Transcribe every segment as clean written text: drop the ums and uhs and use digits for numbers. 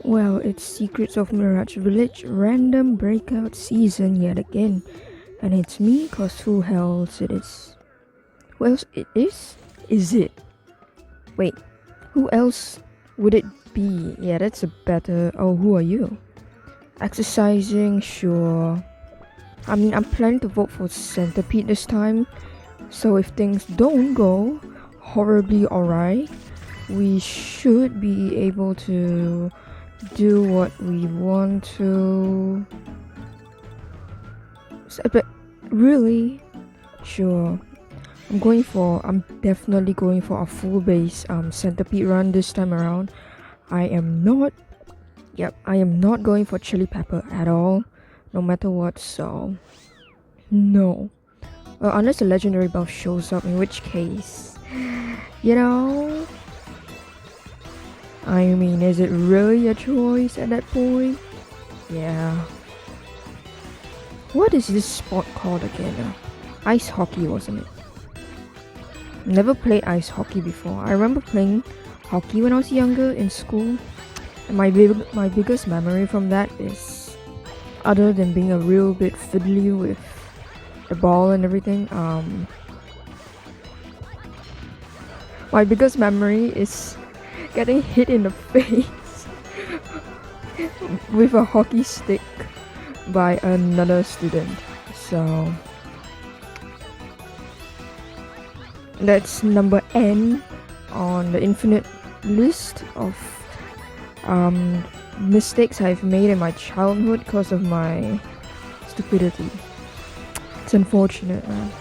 Well, it's Secrets of Mirage Village random breakout season yet again. And it's me, cause who else it is? Who else it is? Is it? Wait, who else would it be? Yeah, that's a better... Oh, who are you? Exercising, sure. I mean, I'm planning to vote for Centipede this time. So if things don't go horribly alright, we should be able to do what we want to. But really, sure. I'm definitely going for a full base Centipede run this time around. I am not going for chili pepper at all, no matter what, so no. Well, unless a legendary buff shows up, in which case, I mean, is it really a choice at that point? Yeah. What is this sport called again? Ice hockey, wasn't it? Never played ice hockey before. I remember playing hockey when I was younger in school. And my biggest memory from that is, other than being a real bit fiddly with the ball and everything, my biggest memory is getting hit in the face with a hockey stick by another student. So that's number N on the infinite list of mistakes I've made in my childhood because of my stupidity. It's unfortunate, man.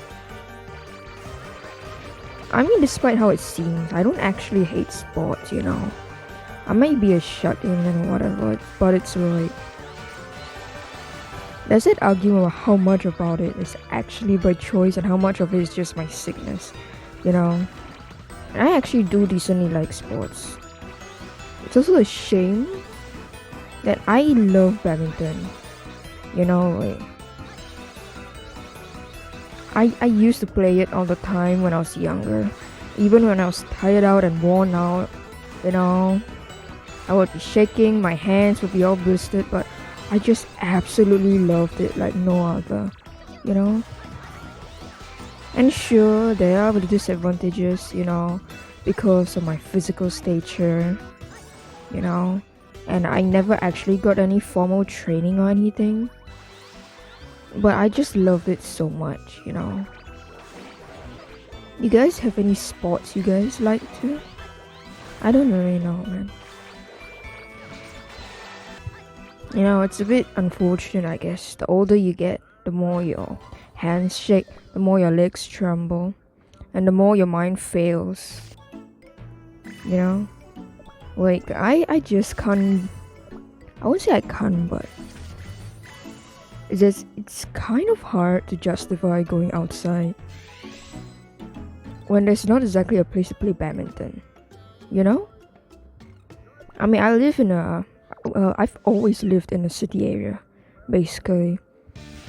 I mean, despite how it seems, I don't actually hate sports, I may be a shut-in and whatever, but it's like, there's that argument about how much about it is actually by choice and how much of it is just my sickness, And I actually do decently like sports. It's also a shame that I love badminton, like, I used to play it all the time when I was younger. Even when I was tired out and worn out, I would be shaking, my hands would be all blistered, but I just absolutely loved it like no other, And sure, there are the disadvantages, because of my physical stature, and I never actually got any formal training or anything. But I just loved it so much, You guys have any sports you guys like to? I don't really know, man. It's a bit unfortunate, I guess. The older you get, the more your hands shake, the more your legs tremble, and the more your mind fails. Like, I just can't... I won't say I can't, but it's kind of hard to justify going outside when there's not exactly a place to play badminton, I mean, I've always lived in a city area, basically,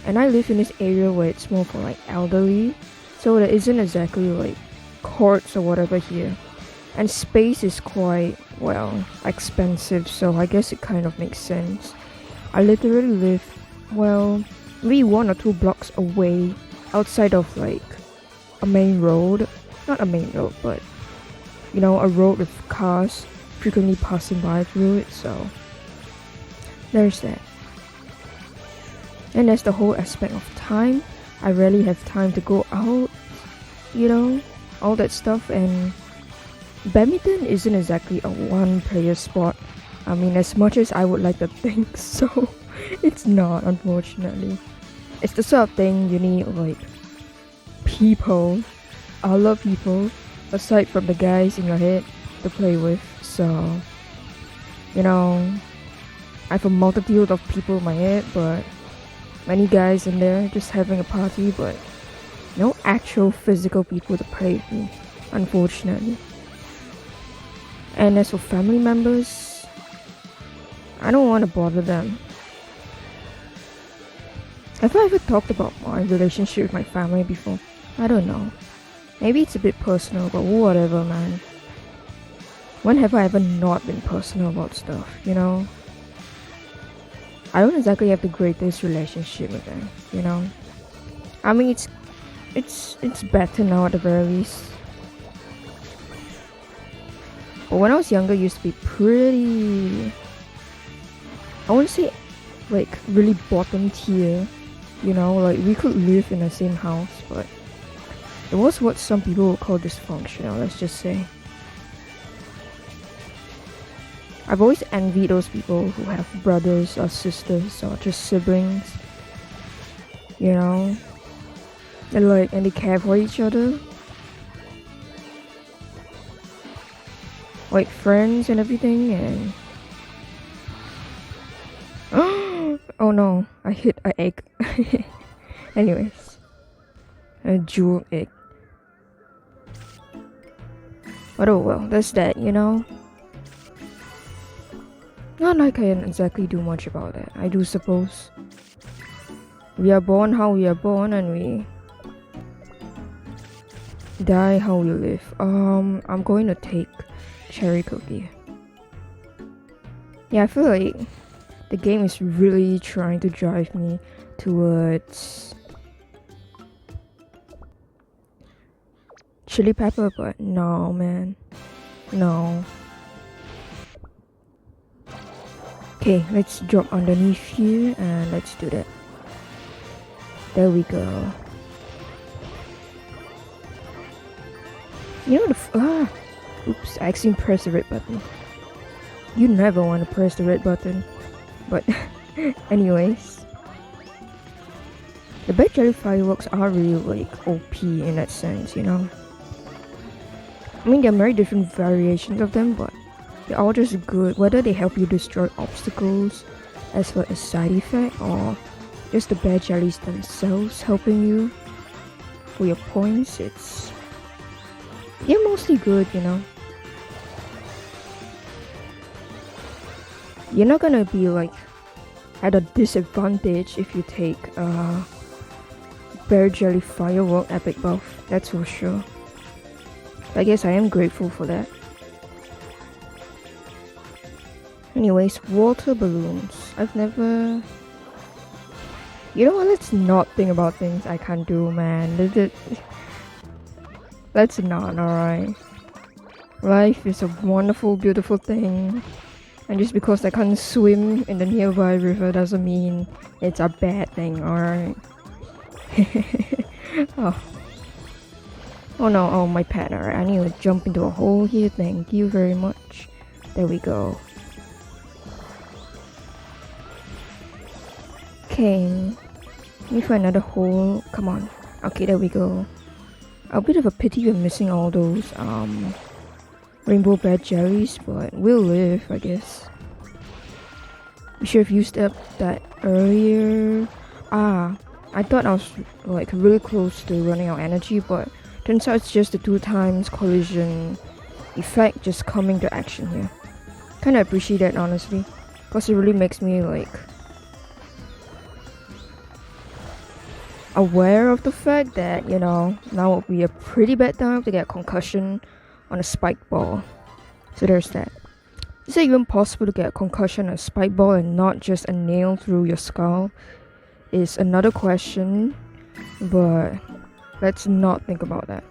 and I live in this area where it's more for like elderly, so there isn't exactly like courts or whatever here, and space is quite, well, expensive, so I guess it kind of makes sense. I literally live, well, maybe 1 or 2 blocks away, outside of like a main road. Not a main road, but a road with cars frequently passing by through it, so there's that. And there's the whole aspect of time. I rarely have time to go out, all that stuff, and badminton isn't exactly a one-player sport. I mean, as much as I would like to think so, it's not, unfortunately. It's the sort of thing you need, like, people, other people, aside from the guys in your head, to play with. So, I have a multitude of people in my head, but many guys in there just having a party, but no actual physical people to play with me, unfortunately. And as for family members, I don't want to bother them. Have I ever talked about my relationship with my family before? I don't know. Maybe it's a bit personal, but whatever, man. When have I ever not been personal about stuff, I don't exactly have the greatest relationship with them, you know. I mean, it's better now at the very least. But when I was younger, it used to be pretty. I wouldn't say like really bottom tier, you know. Like we could live in the same house, but it was what some people would call dysfunctional. Let's just say. I've always envied those people who have brothers or sisters or just siblings, you know, and they care for each other, like friends and everything. And oh no, I hit an egg. Anyways, a jewel egg. But oh well, that's that, you know. Not like I can exactly do much about it. I do suppose. We are born how we are born, and we die how we live. I'm going to take cherry cookie. Yeah, I feel like the game is really trying to drive me towards chili pepper, but no, man. No. Okay, let's drop underneath here and let's do that. There we go. You know oops, I accidentally pressed the red button. You never want to press the red button. But anyways. The bad jelly fireworks are really like OP in that sense, you know. I mean, there are very different variations of them, but they're all just good, whether they help you destroy obstacles as like a side effect or just the bad jellies themselves helping you for your points. They're mostly good, you know. You're not gonna be like at a disadvantage if you take bear jelly firework epic buff, that's for sure. I guess I am grateful for that. Anyways, water balloons. I've never... You know what? Let's not think about things I can't do, man. Let's not, alright? Life is a wonderful, beautiful thing. And just because I can't swim in the nearby river doesn't mean it's a bad thing, alright? Oh no, oh my pet, alright. I need to jump into a hole here. Thank you very much. There we go. Okay, let me find another hole. Come on. Okay, there we go. A bit of a pity we're missing all those rainbow bad jellies, but we'll live, I guess. We should have used up that earlier. I thought I was like really close to running out of energy, but turns out it's just the 2 times collision effect just coming to action here. Kinda appreciate that, honestly, because it really makes me like aware of the fact that, you know, now would be a pretty bad time to get a concussion on a spike ball. So there's that. Is it even possible to get a concussion on a spike ball and not just a nail through your skull? Is another question, but let's not think about that.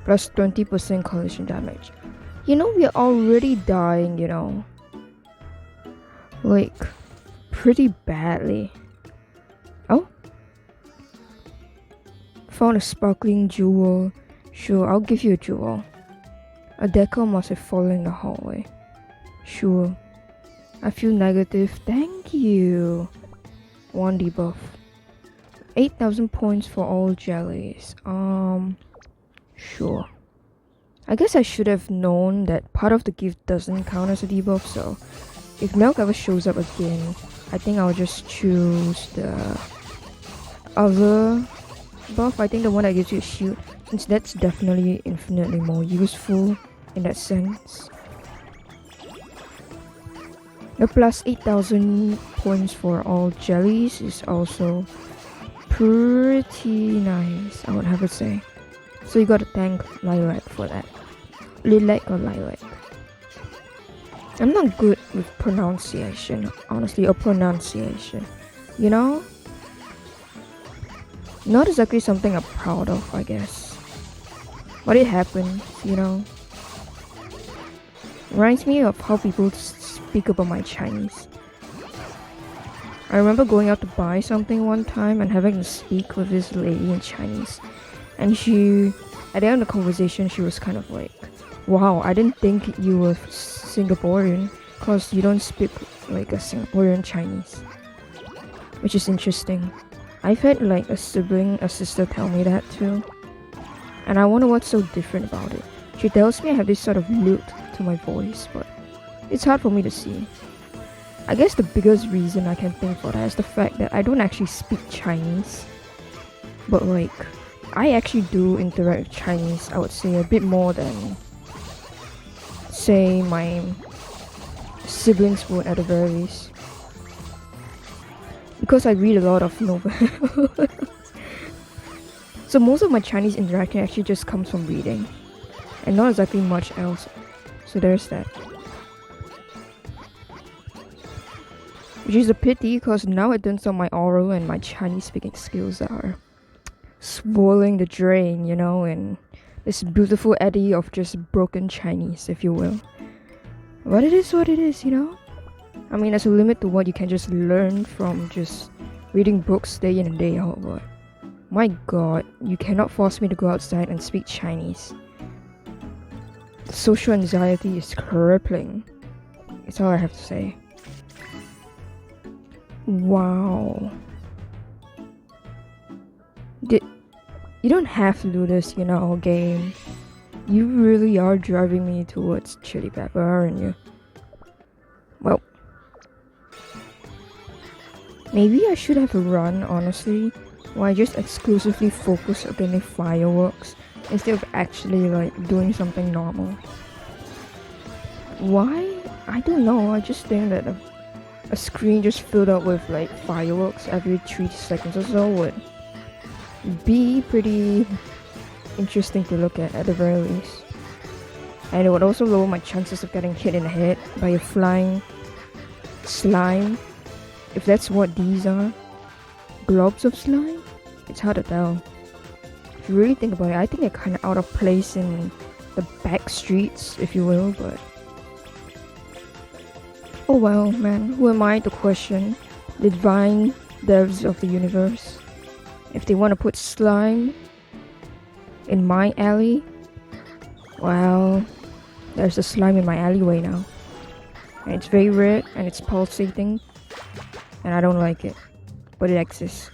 Plus 20% collision damage. You know, we're already dying, you know, like pretty badly. Oh, found a sparkling jewel. Sure, I'll give you a jewel. A decal must have fallen in the hallway. Sure. I feel negative. Thank you. 1 debuff. 8,000 points for all jellies. Sure. I guess I should have known that part of the gift doesn't count as a debuff, so if milk ever shows up again, I think I'll just choose the other buff. I think the one that gives you a shield, since that's definitely infinitely more useful in that sense. The plus 8,000 points for all jellies is also pretty nice, I would have to say. So you gotta thank Lilac for that. Lilac or Lilac. I'm not good with pronunciation, honestly, or pronunciation. You know? Not exactly something I'm proud of, I guess. But it happens, you know? Reminds me of how people speak about my Chinese. I remember going out to buy something one time and having to speak with this lady in Chinese. And she, at the end of the conversation, she was kind of like, wow, I didn't think you were Singaporean, cause you don't speak like a Singaporean Chinese. Which is interesting. I've had like a sister tell me that too. And I wonder what's so different about it. She tells me I have this sort of lilt to my voice, but it's hard for me to see. I guess the biggest reason I can think for that is the fact that I don't actually speak Chinese. But like, I actually do interact with Chinese, I would say a bit more than, say, my siblings would at the very least. Because I read a lot of novels. So most of my Chinese interaction actually just comes from reading. And not exactly much else. So there's that. Which is a pity because now it turns out my oral and my Chinese speaking skills are swirling the drain, you know, and this beautiful eddy of just broken Chinese, if you will. But it is what it is, you know? I mean, there's a limit to what you can just learn from just reading books day in and day out, but my god, you cannot force me to go outside and speak Chinese. The social anxiety is crippling. That's all I have to say. Wow. You don't have to do this, you know, game. You really are driving me towards chili pepper, aren't you? Well, maybe I should have a run, honestly, where I just exclusively focus on getting fireworks instead of actually like doing something normal. Why? I don't know. I just think that a screen just filled up with like fireworks every 3 seconds or so would be pretty interesting to look at the very least. And it would also lower my chances of getting hit in the head by a flying slime. If that's what these are. Globs of slime? It's hard to tell. If you really think about it, I think they're kind of out of place in the back streets, if you will, but oh well, man, who am I to question the divine devs of the universe? If they want to put slime in my alley, well, there's a slime in my alleyway now. And it's very red and it's pulsating, and I don't like it, but it exists.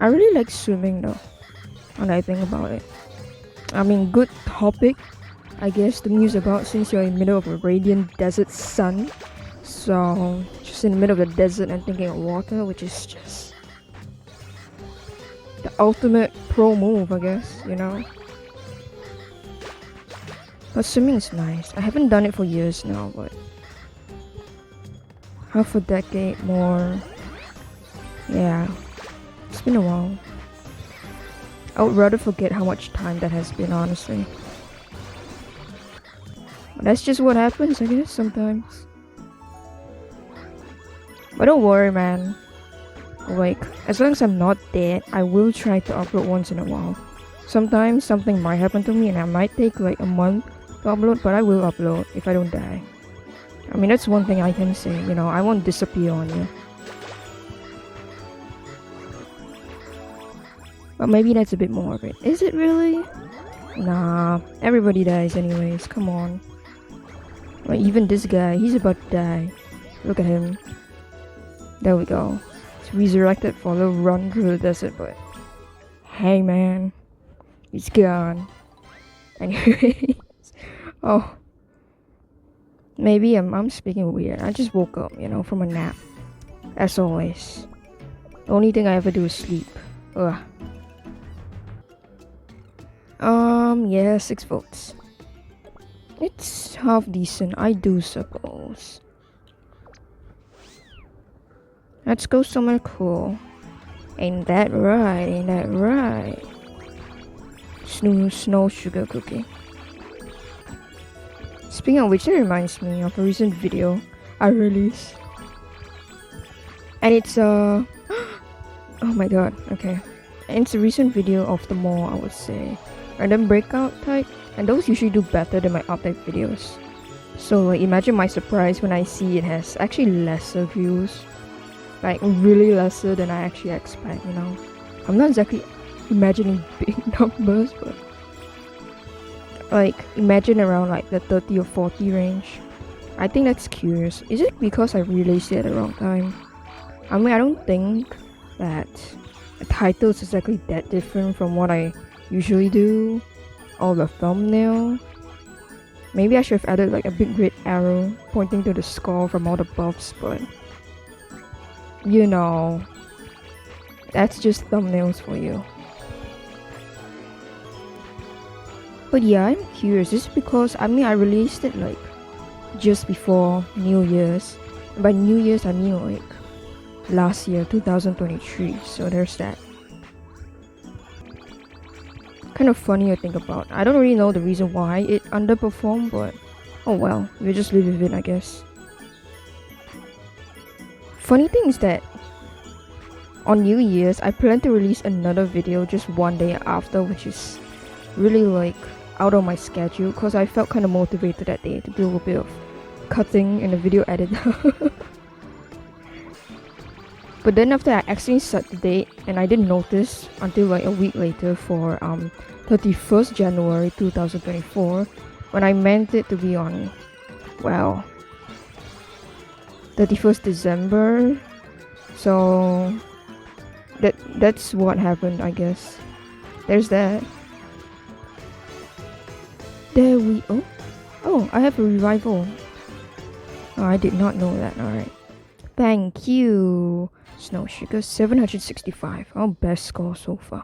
I really like swimming though, when I think about it. I mean, good topic, I guess, to muse about since you're in the middle of a radiant desert sun. So, just in the middle of the desert and thinking of water, which is just the ultimate pro move, I guess, you know? But swimming is nice. I haven't done it for years now, but half a decade more. Yeah, it's been a while. I would rather forget how much time that has been, honestly. But that's just what happens, I guess, sometimes. But don't worry, man. Like, as long as I'm not dead, I will try to upload once in a while. Sometimes something might happen to me and I might take like a month to upload, but I will upload if I don't die. I mean, that's one thing I can say, you know, I won't disappear on you. But maybe that's a bit more of it. Is it really? Nah, everybody dies anyways, come on. Like, even this guy, he's about to die. Look at him. There we go. He's resurrected for a little run through the desert, but hey man, he's gone. Anyways, oh, maybe I'm speaking weird. I just woke up, you know, from a nap. As always. The only thing I ever do is sleep. Ugh. Yeah, 6 votes. It's half decent, I do suppose. Let's go somewhere cool. Ain't that right? Ain't that right? Snow sugar cookie. Speaking of which, it reminds me of a recent video I released. And it's oh my god, okay. And it's a recent video of the more, I would say, random breakout type. And those usually do better than my update videos. So like, imagine my surprise when I see it has actually lesser views. Like really lesser than I actually expect, you know. I'm not exactly imagining big numbers, but like imagine around like the 30 or 40 range. I think that's curious. Is it because I released it at the wrong time? I mean, I don't think that the title is exactly that different from what I usually do, or the thumbnail. Maybe I should have added like a big red arrow pointing to the score from all the buffs, but you know, that's just thumbnails for you. But yeah, I'm curious. This is because I released it like just before New Year's. And by New Year's I mean like last year, 2023. So there's that. Kind of funny to think about. I don't really know the reason why it underperformed, but oh well, we'll just live with it, I guess. Funny thing is that on New Year's I plan to release another video just one day after, which is really like out of my schedule because I felt kind of motivated that day to do a little bit of cutting in the video editor. But then after I actually set the date and I didn't notice until like a week later for 31st January 2024 when I meant it to be on, well, 31st December. So that's what happened, I guess. There's that. There we oh, I have a revival. Oh, I did not know that. Alright. Thank you. Snow Sugar 765. Our best score so far.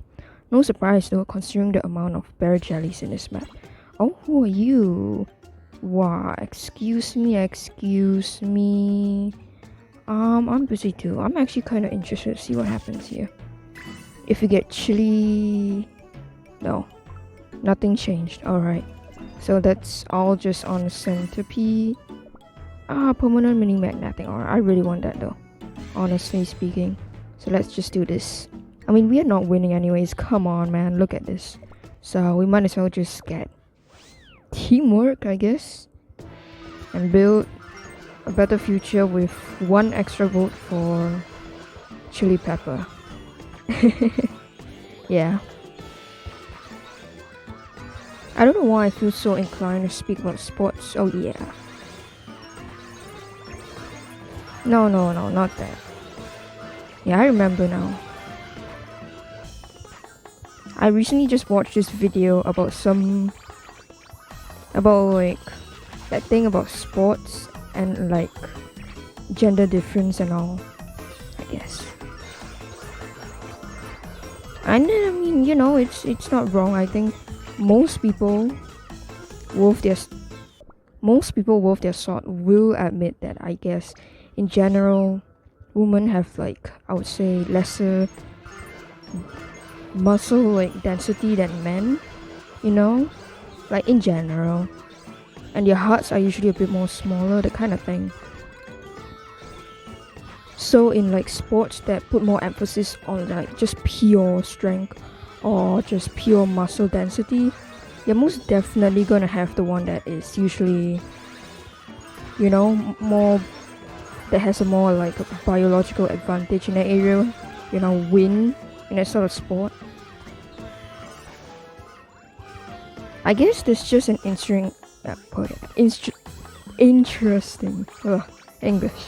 No surprise though, considering the amount of berry jellies in this map. Oh, who are you? Wow, excuse me. I'm busy too. I'm actually kind of interested to see what happens here. If you get chili... No. Nothing changed. Alright. So that's all just on Centipede. Permanent mini-mag, nothing. Alright, I really want that though, honestly speaking. So let's just do this. I mean, we are not winning anyways. Come on, man. Look at this. So we might as well just get teamwork, I guess, and build a better future with one extra vote for chili pepper. Yeah. I don't know why I feel so inclined to speak about sports. Oh yeah. No, not that. Yeah, I remember now. I recently just watched this video about like that thing about sports and like gender difference and all, I guess. And I mean, you know, it's not wrong. I think most people worth their salt will admit that, I guess. In general, women have like, I would say, lesser muscle like density than men, you know, like in general, and their hearts are usually a bit more smaller, that kind of thing. So in like sports that put more emphasis on like just pure strength or just pure muscle density, you're most definitely gonna have the one that is usually, you know, more, that has a more like a biological advantage in that area, you know, win in that sort of sport. I guess there's just an interesting English.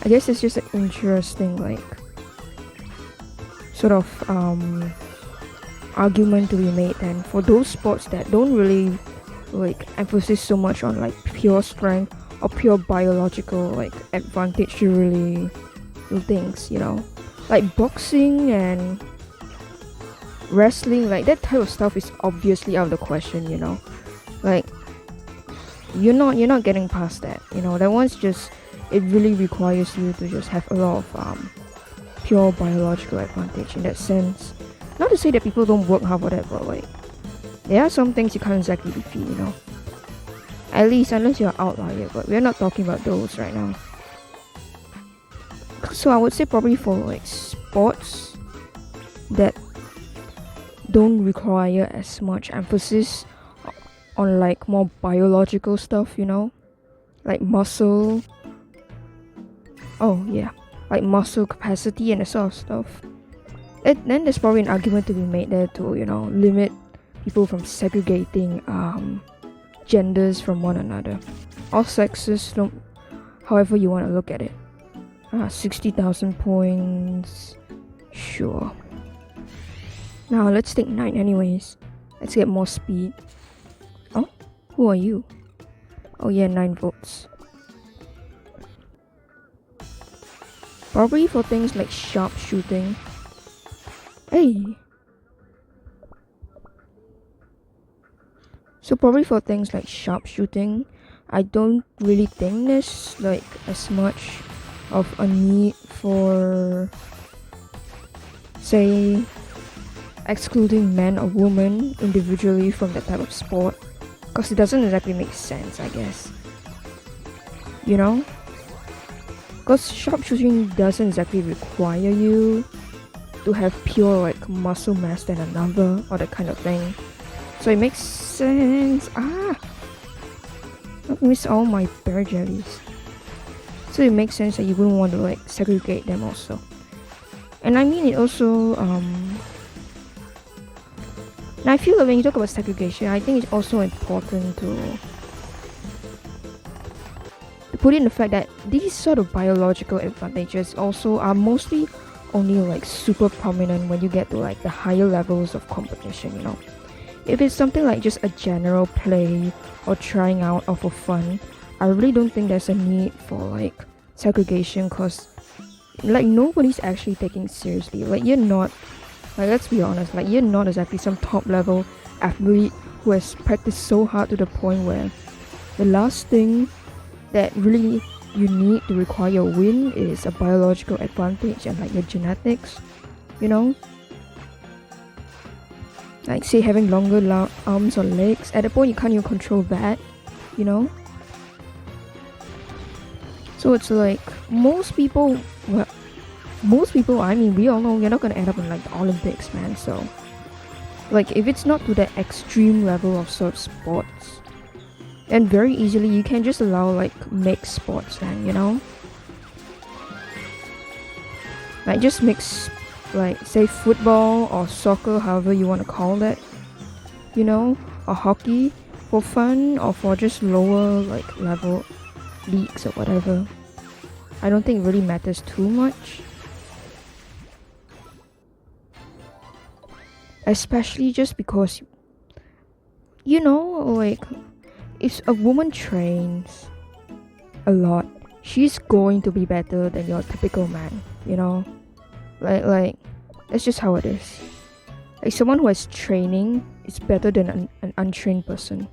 I guess it's just an interesting like sort of argument to be made then for those sports that don't really like emphasis so much on like pure strength or pure biological like advantage to really do things, you know, like boxing and wrestling, like that type of stuff is obviously out of the question, you know, like you're not getting past that, you know. That one's just, it really requires you to just have a lot of pure biological advantage in that sense. Not to say that people don't work hard for that, but like there are some things you can't exactly defeat, you know. At least unless you're an outlier, but we're not talking about those right now. So I would say probably for like sports that don't require as much emphasis on like more biological stuff, you know, like muscle. Oh yeah, like muscle capacity and that sort of stuff. Then there's probably an argument to be made there to, you know, limit people from segregating genders from one another, or sexes, however you want to look at it. 60,000 points, sure. Now let's take 9 anyways. Let's get more speed. Oh, who are you? Oh yeah, 9 votes. Probably for things like sharpshooting. Hey! So probably for things like sharpshooting, I don't really think there's like as much of a need for, say, excluding men or women individually from that type of sport, because it doesn't exactly make sense, I guess. You know? Because sharpshooting doesn't exactly require you to have pure like muscle mass than another or that kind of thing. So it makes sense. I miss all my bear jellies. So it makes sense that you wouldn't want to like segregate them also. And I mean it also now I feel that when you talk about segregation, I think it's also important to put in the fact that these sort of biological advantages also are mostly only like super prominent when you get to like the higher levels of competition, you know. If it's something like just a general play or trying out or for fun, I really don't think there's a need for like segregation, cause like nobody's actually taking it seriously. Like you're not, like let's be honest, like you're not exactly some top level athlete who has practiced so hard to the point where the last thing that really you need to require a win is a biological advantage and like your genetics, you know. Like say having longer arms or legs, at that point you can't even control that, you know. So it's like most people, I mean we all know you're not gonna end up in like the Olympics, man. So like if it's not to that extreme level of sort of sports, and very easily you can just allow like mixed sports then, you know. Like just mix, like say football or soccer, however you want to call that, you know, or hockey for fun or for just lower like level leagues or whatever. I don't think it really matters too much, especially just because, you know, like if a woman trains a lot, she's going to be better than your typical man, you know. Like that's just how it is. Like someone who has training is better than an untrained person.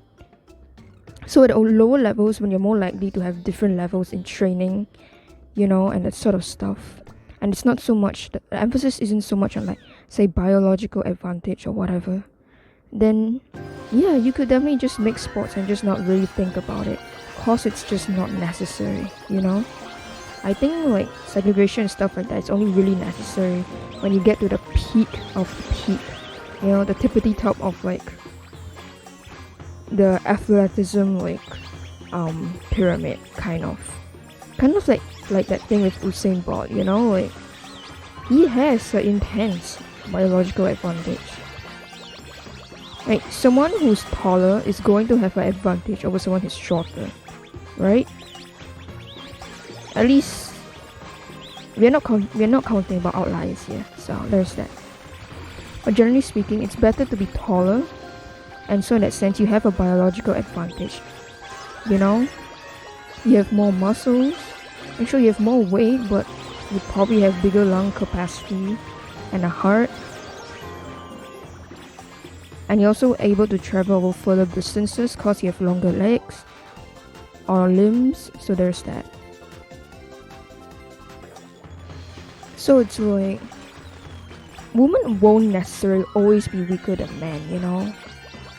So at lower levels, when you're more likely to have different levels in training, you know, and that sort of stuff, and it's not so much, the emphasis isn't so much on like say biological advantage or whatever, then yeah, you could definitely just mix sports and just not really think about it, cause it's just not necessary, you know. I think like segregation and stuff like that is only really necessary when you get to the peak of the peak, you know, the tippity top of like the athleticism like pyramid, kind of like that thing with Usain Bolt, you know, like he has an intense biological advantage. Like someone who's taller is going to have an advantage over someone who's shorter, right? At least we're not counting about outliers here, so there's that. But generally speaking, it's better to be taller, and so in that sense you have a biological advantage, you know. You have more muscles, I'm sure you have more weight, but you probably have bigger lung capacity and a heart, and you're also able to travel over further distances because you have longer legs or limbs, so there's that. So it's like women won't necessarily always be weaker than men, you know.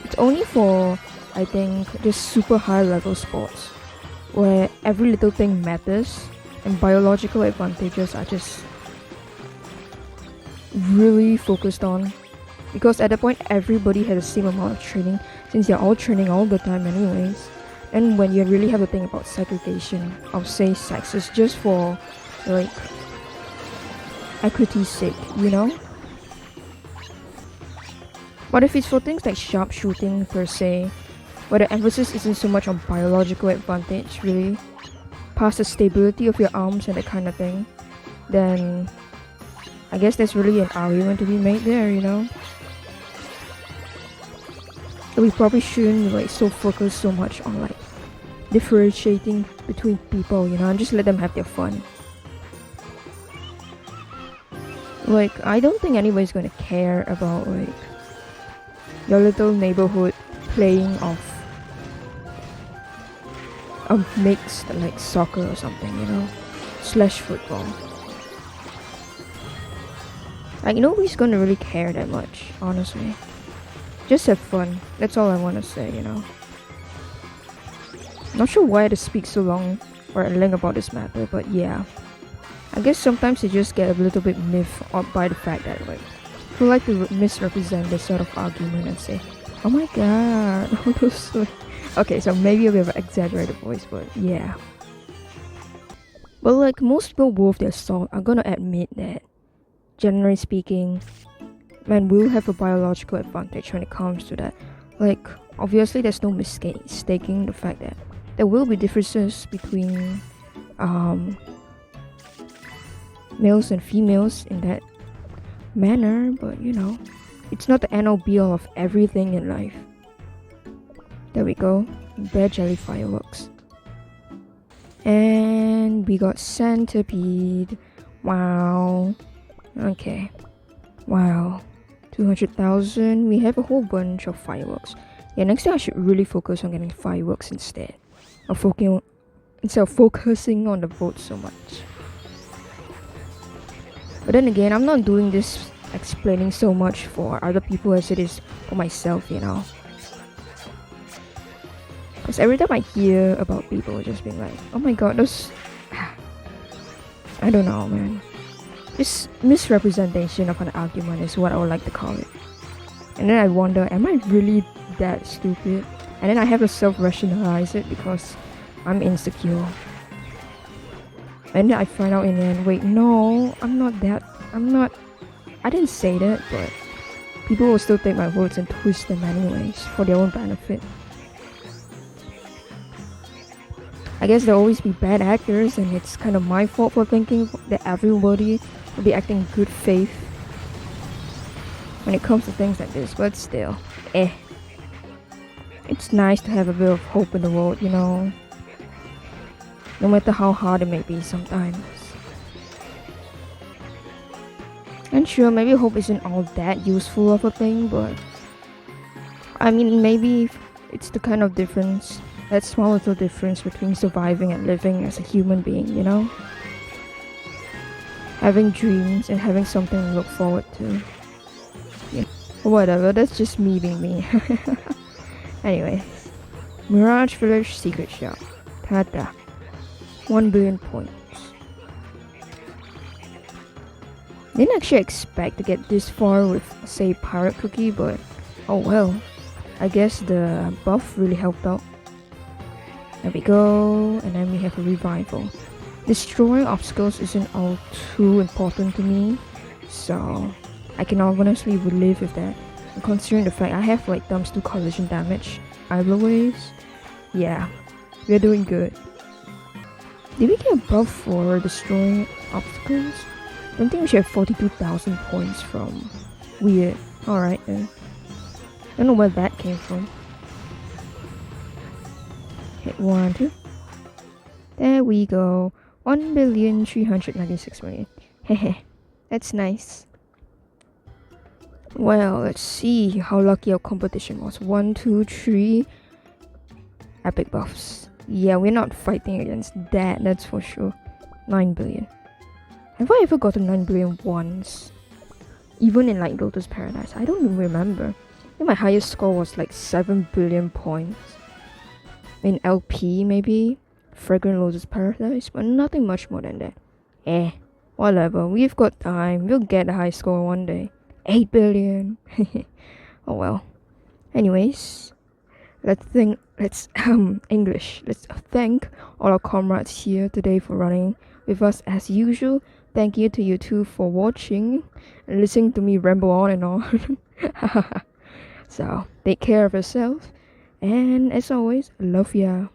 It's only for I think just super high level sports where every little thing matters and biological advantages are just really focused on, because at that point everybody has the same amount of training since they're all training all the time anyways. And when you really have to think about segregation of say sexes just for like equity's sake, you know? But if it's for things like sharpshooting per se, where the emphasis isn't so much on biological advantage really, past the stability of your arms and that kind of thing, then I guess there's really an argument to be made there, you know? So we probably shouldn't like so focus so much on like differentiating between people, you know, and just let them have their fun. Like, I don't think anybody's gonna care about like your little neighborhood playing of a mixed like soccer or something, you know, slash football. Like, nobody's gonna really care that much, honestly. Just have fun. That's all I want to say, you know. Not sure why I had to speak so long or at length about this matter, but yeah. I guess sometimes you just get a little bit miffed by the fact that like people like to misrepresent this sort of argument and say, "Oh my god, all those." Okay, so maybe a bit of an exaggerated voice, but yeah. But like most people worth their salt are gonna admit that, generally speaking, men will have a biological advantage when it comes to that. Like, obviously there's no mistaking the fact that there will be differences between males and females in that manner, but you know, it's not the end all be all of everything in life. There we go, bear jelly fireworks. And we got centipede. Wow. Okay. Wow. 200,000. We have a whole bunch of fireworks. Yeah, next time I should really focus on getting fireworks instead of focusing on the vote so much. But then again, I'm not doing this explaining so much for other people as it is for myself, you know. Because every time I hear about people just being like, "Oh my god, those..." I don't know, man. This misrepresentation of an argument is what I would like to call it. And then I wonder, am I really that stupid? And then I have to self-rationalize it because I'm insecure. And then I find out in the end, wait, no, I didn't say that, but people will still take my words and twist them anyways for their own benefit. I guess there'll always be bad actors, and it's kind of my fault for thinking that everybody will be acting in good faith when it comes to things like this, but still, it's nice to have a bit of hope in the world, you know, no matter how hard it may be sometimes. And sure, maybe hope isn't all that useful of a thing, but I mean, maybe it's the kind of difference, that small little difference between surviving and living as a human being, you know? Having dreams and having something to look forward to. Yeah. Whatever, that's just me being me. Anyway, Mirage Village Secret Shop. Ta-da. 1 billion points. Didn't actually expect to get this far with, say, Pirate Cookie, but oh well. I guess the buff really helped out. There we go, and then we have a revival. Destroying obstacles isn't all too important to me, so I can honestly live with that. And considering the fact I have like thumbs to collision damage either ways, yeah, we're doing good. Did we get a buff for destroying obstacles? I don't think we should have 42,000 points from. Weird. Alright then. Don't know where that came from. Hit 1, 2. There we go. 1,396,000,000. Hehe. That's nice. Well, let's see how lucky our competition was. 1, 2, 3. Epic buffs. Yeah, we're not fighting against that, that's for sure. 9 billion. Have I ever gotten 9 billion once? Even in like Lotus Paradise? I don't even remember. think my highest score was like 7 billion points. In LP, maybe. Fragrant Lotus Paradise, but nothing much more than that. Whatever. We've got time. We'll get a high score one day. 8 billion. Oh well. Anyways, let's English. Let's thank all our comrades here today for running with us as usual. Thank you to you two for watching and listening to me ramble on and on. So, take care of yourself. And as always, love ya.